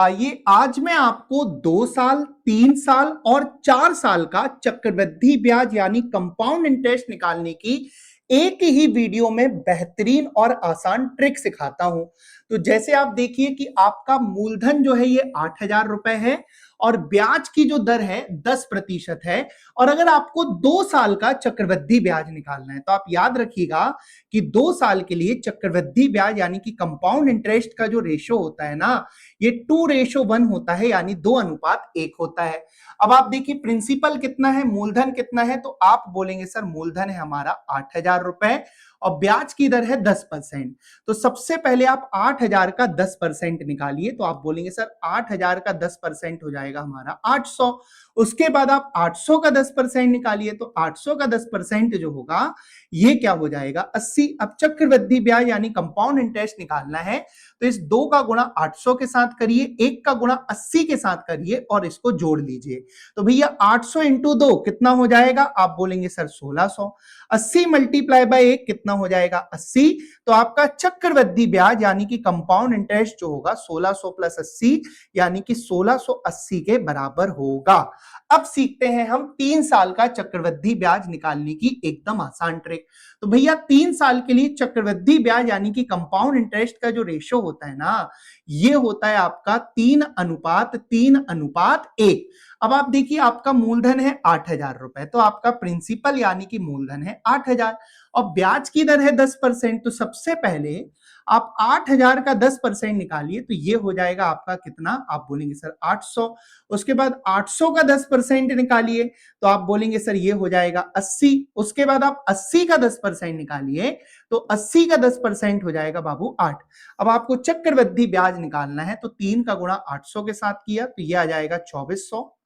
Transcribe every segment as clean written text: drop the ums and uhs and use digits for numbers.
आइए आज मैं आपको 2 साल, 3 साल और 4 साल का चक्रवृद्धि ब्याज यानी कंपाउंड इंटरेस्ट निकालने की एक ही वीडियो में बेहतरीन और आसान ट्रिक सिखाता हूं। तो जैसे आप देखिए कि आपका मूलधन जो है ये 8,000 रुपए है और ब्याज की जो दर है 10% है। और अगर आपको 2 साल का चक्रवृद्धि ब्याज निकालना है तो आप याद रखिएगा कि 2 साल के लिए चक्रवृद्धि ब्याज यानी कि कंपाउंड इंटरेस्ट का जो रेशो होता है ना, ये 2:1 होता है, यानी 2:1 होता है। अब आप देखिए प्रिंसिपल कितना है, मूलधन कितना है, तो आप बोलेंगे सर मूलधन है हमारा 8,000 रुपए और ब्याज की दर है 10%। तो सबसे पहले आप 8,000 का 10% निकालिए, तो आप बोलेंगे सर 8,000 का 10% हो जाएगा हमारा 800। उसके बाद आप 800 का 10% निकालिए, तो 800 का 10% जो होगा ये क्या हो जाएगा 80। अब चक्रवृद्धि ब्याज यानी कंपाउंड इंटरेस्ट निकालना है तो इस 2 का गुणा 800 के साथ करिए, 1 का गुणा 80 के साथ करिए और इसको जोड़ लीजिए। तो भैया 800 इंटू 2 कितना हो जाएगा, आप बोलेंगे सर 1600। 80 मल्टीप्लाई बाय 1 कितना हो जाएगा 80। तो आपका चक्रवृद्धि ब्याज यानी कि कंपाउंड इंटरेस्ट जो होगा 1600 प्लस 80 यानी कि 1680 के बराबर होगा। अब सीखते हैं हम 3 साल का चक्रवृद्धि ब्याज निकालने की एकदम आसान ट्रिक। तो भैया 3 साल के लिए चक्रवृद्धि ब्याज यानी कि कंपाउंड इंटरेस्ट का जो रेशो होता है ना, ये होता है आपका 3:3:1। अब आप देखिए आपका मूलधन है 8,000 रुपए, तो आपका प्रिंसिपल यानी कि मूलधन है 8,000 और ब्याज की दर है 10%। तो सबसे पहले आप 8,000 का 10% निकालिए, तो ये हो जाएगा आपका कितना, आप बोलेंगे सर 800। उसके बाद 800 का 10% निकालिए, तो आप बोलेंगे सर ये हो जाएगा 80। उसके बाद आप 80 का 10% निकालिए, तो 80 का 10% हो जाएगा बाबू 8। अब आपको चक्रवृद्धि ब्याज निकालना है तो 3 का गुणा 800 के साथ किया तो ये आ जाएगा 2400,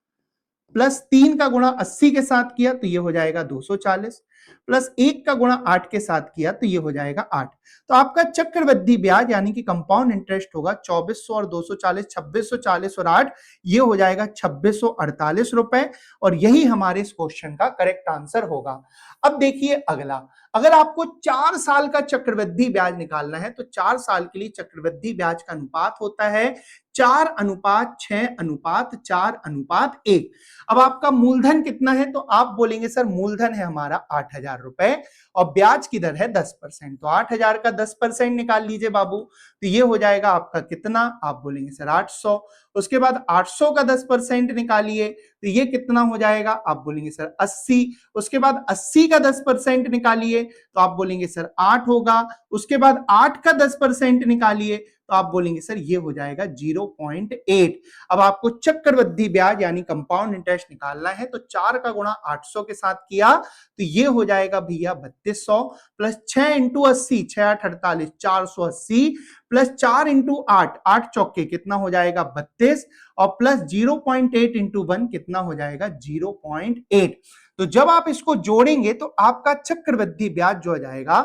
प्लस 3 का गुणा 80 के साथ किया तो ये हो जाएगा 240, प्लस 1 का गुणा 8 के साथ किया तो ये हो जाएगा 8। तो आपका चक्रवृद्धि ब्याज यानी कि कंपाउंड इंटरेस्ट होगा 2400 और 240, 2640 और 8, ये हो जाएगा 2648 रुपए और यही हमारे इस क्वेश्चन का करेक्ट आंसर होगा। अब देखिए अगला, अगर आपको 4 साल का चक्रवृद्धि ब्याज निकालना है तो 4 साल के लिए चक्रवृद्धि ब्याज का अनुपात होता है 4:6:4:1। अब आपका मूलधन कितना है, तो आप बोलेंगे सर मूलधन है हमारा 8,000 रुपए और ब्याज की दर है 10%। तो 8,000 का 10% निकाल लीजिए बाबू, तो ये हो जाएगा आपका कितना, आप बोलेंगे सर 800। उसके बाद 800 का 10% निकालिए, तो ये कितना हो जाएगा, आप बोलेंगे सर 80। उसके बाद 80 का 10% निकालिए, तो आप बोलेंगे सर 8 होगा। उसके बाद 8 का 10% निकालिए, तो आप बोलेंगे सर ये हो जाएगा 0.8। अब आपको चक्रवृद्धि ब्याज यानी कंपाउंड इंटरेस्ट निकालना है तो 4 का गुणा 800 के साथ किया तो ये हो जाएगा भैया 3200, प्लस 6 इंटू 80, 6×8 = 48, 480, प्लस 4 इंटू 8, 8 चौके कितना हो जाएगा 32 और प्लस 0.8 इंटू 1 कितना हो जाएगा 0.8। तो जब आप इसको जोड़ेंगे तो आपका चक्रवृद्धि ब्याज जो आ जाएगा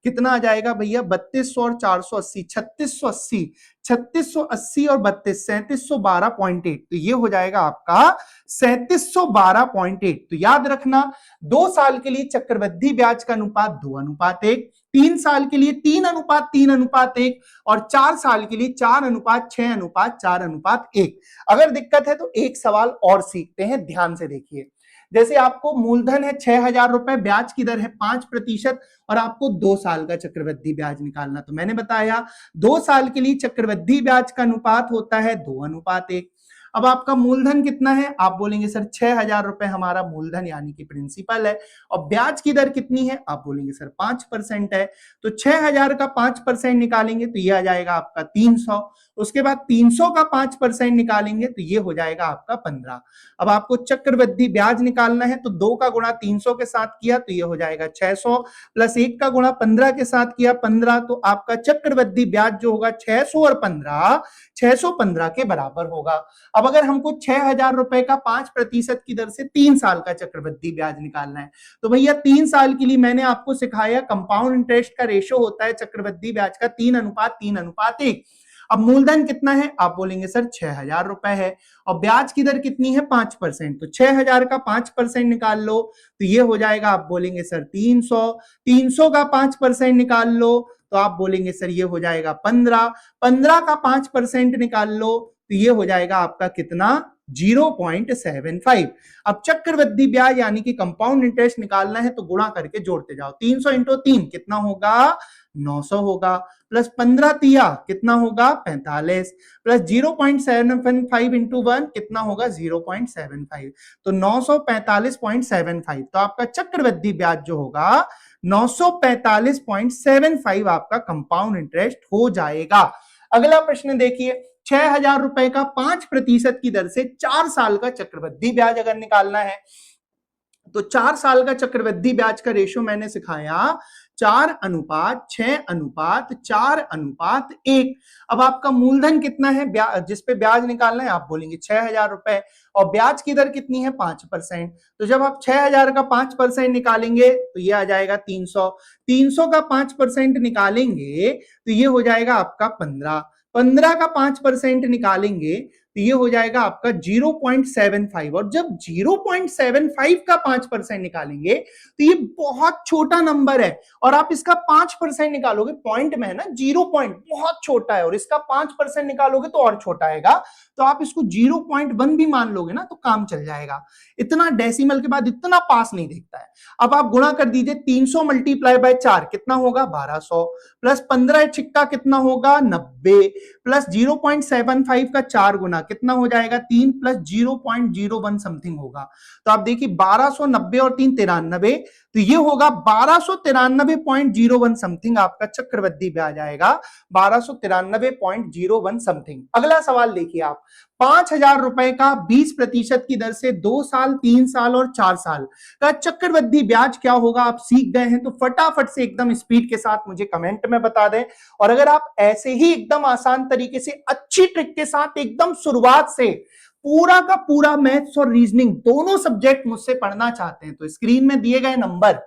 कितना आ जाएगा भैया 3200 और 480, 3680, 3680 और 32, 3712.8। तो ये हो जाएगा आपका 3712.8। तो याद रखना 2 साल के लिए चक्रवृद्धि ब्याज का अनुपात 2:1, 3 साल के लिए 3:3:1 और 4 साल के लिए 4:6:4:1। अगर दिक्कत है तो एक सवाल और सीखते हैं, ध्यान से देखिए। जैसे आपको मूलधन है 6,000 रुपए, ब्याज की दर है 5% और आपको 2 साल का चक्रवृद्धि ब्याज निकालना, तो मैंने बताया 2 साल के लिए चक्रवृद्धि ब्याज का अनुपात होता है 2:1। अब आपका मूलधन कितना है, आप बोलेंगे सर 6,000 रुपए हमारा मूलधन यानी कि प्रिंसिपल है और ब्याज की दर कितनी है, आप बोलेंगे सर 5% है। तो 6,000 का 5% निकालेंगे तो ये आ जाएगा आपका 300। उसके बाद 300 का 5% निकालेंगे तो ये हो जाएगा आपका 15। अब आपको चक्रवृद्धि ब्याज निकालना है तो 2 का गुणा 300 के साथ किया तो ये हो जाएगा 600, प्लस 1 का गुणा 15 के साथ किया 15। तो आपका चक्रवृद्धि ब्याज जो होगा 600 और 15, 615 के बराबर होगा। अब अगर हमको 6,000 रुपए का 5% की दर से 3 साल का चक्रवृद्धि ब्याज निकालना है तो भैया 3 साल के लिए मैंने आपको सिखाया कंपाउंड इंटरेस्ट का रेशो होता है चक्रवृद्धि ब्याज का 3:3:1। अब मूलधन कितना है, आप बोलेंगे सर 6,000 रुपए है और ब्याज की दर कितनी है 5%। तो 6,000 का 5% निकाल लो तो ये हो जाएगा, आप बोलेंगे सर 300। 300 का 5% निकाल लो तो आप बोलेंगे सर ये हो जाएगा 15। 15 का 5% निकाल लो तो ये हो जाएगा आपका कितना 0.75। अब चक्रवृद्धि ब्याज यानी कि कंपाउंड इंटरेस्ट निकालना है तो गुणा करके जोड़ते जाओ। 300 इंटू 3 कितना होगा 900 होगा, प्लस 15 तिया कितना होगा 45, प्लस 0.75 इंटू 1 कितना होगा 0.75, तो 945.75। तो आपका चक्रवृद्धि ब्याज जो होगा 945.75 आपका कंपाउंड इंटरेस्ट हो जाएगा। अगला प्रश्न देखिए, 6,000 रुपए का 5% की दर से 4 साल का चक्रवृद्धि ब्याज अगर निकालना है तो 4 साल का चक्रवृद्धि ब्याज का रेशियो मैंने सिखाया 4:4:4:1। अब आपका मूलधन कितना है जिस पे ब्याज निकालना है, आप बोलेंगे 6,000 रुपए, और ब्याज की दर कितनी है 5%। तो जब आप 6,000 का 5% निकालेंगे तो ये आ जाएगा 300, 300 का 5% निकालेंगे तो ये हो जाएगा आपका 15, 15 का 5% निकालेंगे तो ये हो जाएगा आपका 0.75, और जब 0.75 का 5% निकालेंगे तो ये बहुत छोटा नंबर है, और आप इसका 5% निकालोगे, पॉइंट में है ना 0 पॉइंट बहुत छोटा है, और इसका 5% निकालोगे तो और छोटा आएगा, तो आप इसको 0.1 भी मान लोगे ना तो काम चल जाएगा। इतना डेसिमल के बाद इतना पास नहीं देखता है। अब आप गुणा कर दीजिए, 300 मल्टीप्लाई बाय 4 कितना होगा 1200, प्लस 15 छिक्का कितना होगा 90, प्लस 0.75 का 4 गुना कितना हो जाएगा 3, प्लस 0.01 समथिंग होगा। तो आप देखिए 1290 और 3 93, तो ये होगा 1293.01 समथिंग आपका चक्रवृद्धि ब्याज आएगा, 1293.01 समथिंग। अगला सवाल देखिए आप, 5,000 रुपए का 20% की दर से 2 साल, 3 साल और 4 साल का चक्रवृद्धि ब्याज क्या होगा आप सीख गए हैं तो फटाफट से एकदम स्पीड के साथ मुझे कमेंट में बता दें। और अगर आप ऐसे ही एकदम आसान तरीके से अच्छी ट्रिक के साथ एकदम शुरुआत से पूरा का पूरा मैथ्स और रीजनिंग दोनों सब्जेक्ट मुझसे पढ़ना चाहते हैं तो स्क्रीन में दिए गए नंबर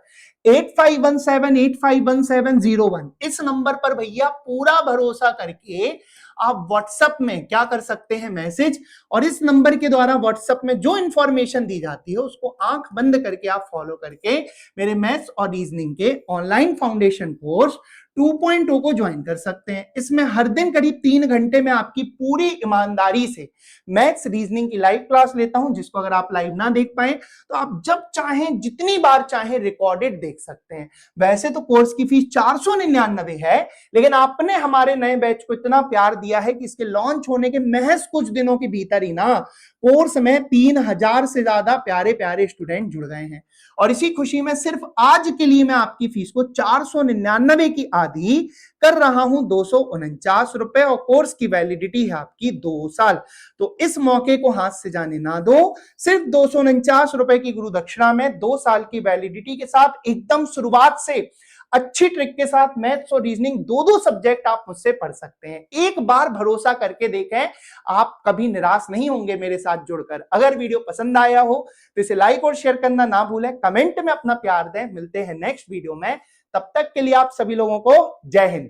8517851701 इस नंबर पर भैया पूरा भरोसा करके आप व्हाट्सएप में क्या कर सकते हैं मैसेज, और इस नंबर के द्वारा व्हाट्सएप में जो इंफॉर्मेशन दी जाती है उसको आंख बंद करके आप फॉलो करके मेरे मैथ्स और रीजनिंग के ऑनलाइन फाउंडेशन कोर्स 2.0 को ज्वाइन कर सकते हैं। इसमें हर दिन करीब 3 घंटे में आपकी पूरी ईमानदारी से मैथ्स रीजनिंग की लाइव क्लास लेता हूं, जिसको अगर आप लाइव ना देख पाए तो आप जब चाहें जितनी बार चाहें रिकॉर्डेड देख सकते हैं। वैसे तो कोर्स की फीस 499 है, लेकिन आपने हमारे नए बैच को इतना प्यार दिया है कि इसके लॉन्च होने के महज कुछ दिनों के भीतर ही ना कोर्स में 3,000 से ज्यादा प्यारे प्यारे स्टूडेंट जुड़ गए हैं, और इसी खुशी में सिर्फ आज के लिए मैं आपकी फीस को 499 की आधी कर रहा हूं 249 रुपए, और कोर्स की वैलिडिटी है आपकी 2 साल। तो इस मौके को हाथ से जाने ना दो, सिर्फ 249 रुपए की गुरु दक्षिणा में 2 साल की वैलिडिटी के साथ एकदम शुरुआत से अच्छी ट्रिक के साथ मैथ्स और रीजनिंग दो सब्जेक्ट आप मुझसे पढ़ सकते हैं। एक बार भरोसा करके देखें, आप कभी निराश नहीं होंगे मेरे साथ जुड़कर। अगर वीडियो पसंद आया हो तो इसे लाइक और शेयर करना ना भूलें, कमेंट में अपना प्यार दें। मिलते हैं नेक्स्ट वीडियो में, तब तक के लिए आप सभी लोगों को जय हिंद।